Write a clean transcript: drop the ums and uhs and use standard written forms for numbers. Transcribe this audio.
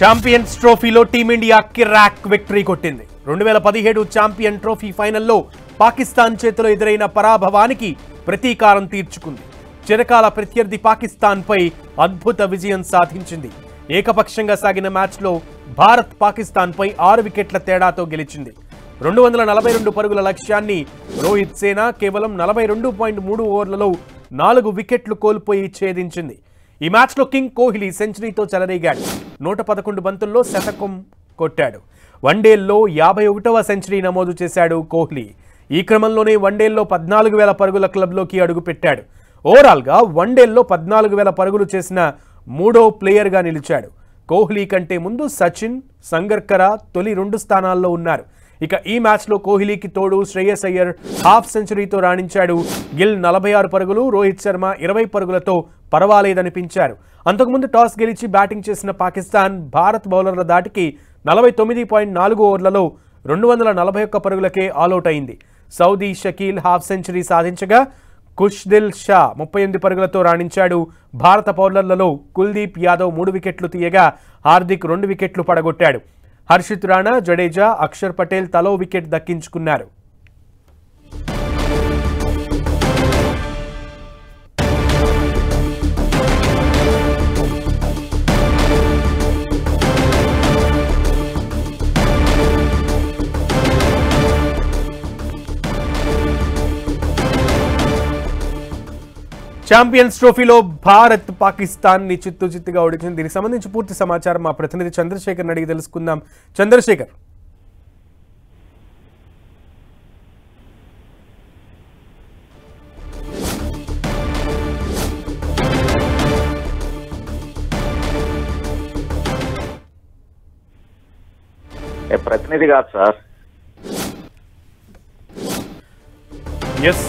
Champions ట్రోఫీలో team India కిరాక్ victory కొట్టింది. 2017 champion trophy ఫైనల్లో పాకిస్తాన్ చేతిలో ఎదురైన పరాభవానికి ప్రతీకారం తీర్చుకుంది. చిరకాల ప్రత్యర్థి పాకిస్తాన్పై అద్భుత విజయం సాధించింది. ఏకపక్షంగా సాగిన మ్యాచ్లో భారత్ పాకిస్తాన్పై 6 వికెట్ల తేడాతో గెలిచింది. 242 పరుగుల లక్ష్యాన్ని రోహిత్ సేన కేవలం 42.3 ఓవర్లలో 4 వికెట్లు కోల్పోయి ఛేదించింది. ఈ మ్యాచ్లో కింగ్ కోహ్లీ సెంచరీతో చెలరేగాడు. 111 బంతుల్లో శతకం కొట్టాడు. వన్డేల్లో 51వ సెంచరీ నమోదు చేశాడు కోహ్లీ. ఈ క్రమంలోనే వన్డేల్లో 14,000 పరుగుల క్లబ్లోకి అడుగుపెట్టాడు. ఓవరాల్గా వన్డేల్లో 14,000 పరుగులు చేసిన 3వ ప్లేయర్గా నిలిచాడు. కోహ్లీ కంటే ముందు సచిన్, సంగక్కర తొలి 2 స్థానాల్లో ఉన్నారు. ఇక ఈ మ్యాచ్లో కోహ్లీకి తోడు శ్రేయస్ అయ్యర్ హాఫ్ సెంచరీతో రాణించాడు. గిల్ 46 పరుగులు, రోహిత్ శర్మ 20 పరుగులతో పర్వాలేదనిపించారు. అంతకుముందు టాస్ గెలిచి బ్యాటింగ్ చేసిన పాకిస్తాన్ భారత్ బౌలర్ల దాటికి 49.4 ఓవర్లలో 241 పరుగులకే ఆలౌట్ అయింది. సౌదీ షకీల్ హాఫ్ సెంచరీ సాధించగా ఖుష్దిల్ షా 38 పరుగులతో రాణించాడు. భారత బౌలర్లలో కుల్దీప్ యాదవ్ 3 వికెట్లు తీయగా హార్దిక్ 2 వికెట్లు పడగొట్టాడు. హర్షిత్ రాణా, జడేజా, అక్షర్ పటేల్ తలో వికెట్ దక్కించుకున్నారు. ఛాంపియన్స్ ట్రోఫీలో భారత్ పాకిస్తాన్ ని చిత్తుగా ఓడించింది. దీనికి సంబంధించి పూర్తి సమాచారం మా ప్రతినిధి చంద్రశేఖర్ అడిగి తెలుసుకుందాం. చంద్రశేఖర్, ప్రతినిధి కాదు సార్. ఎస్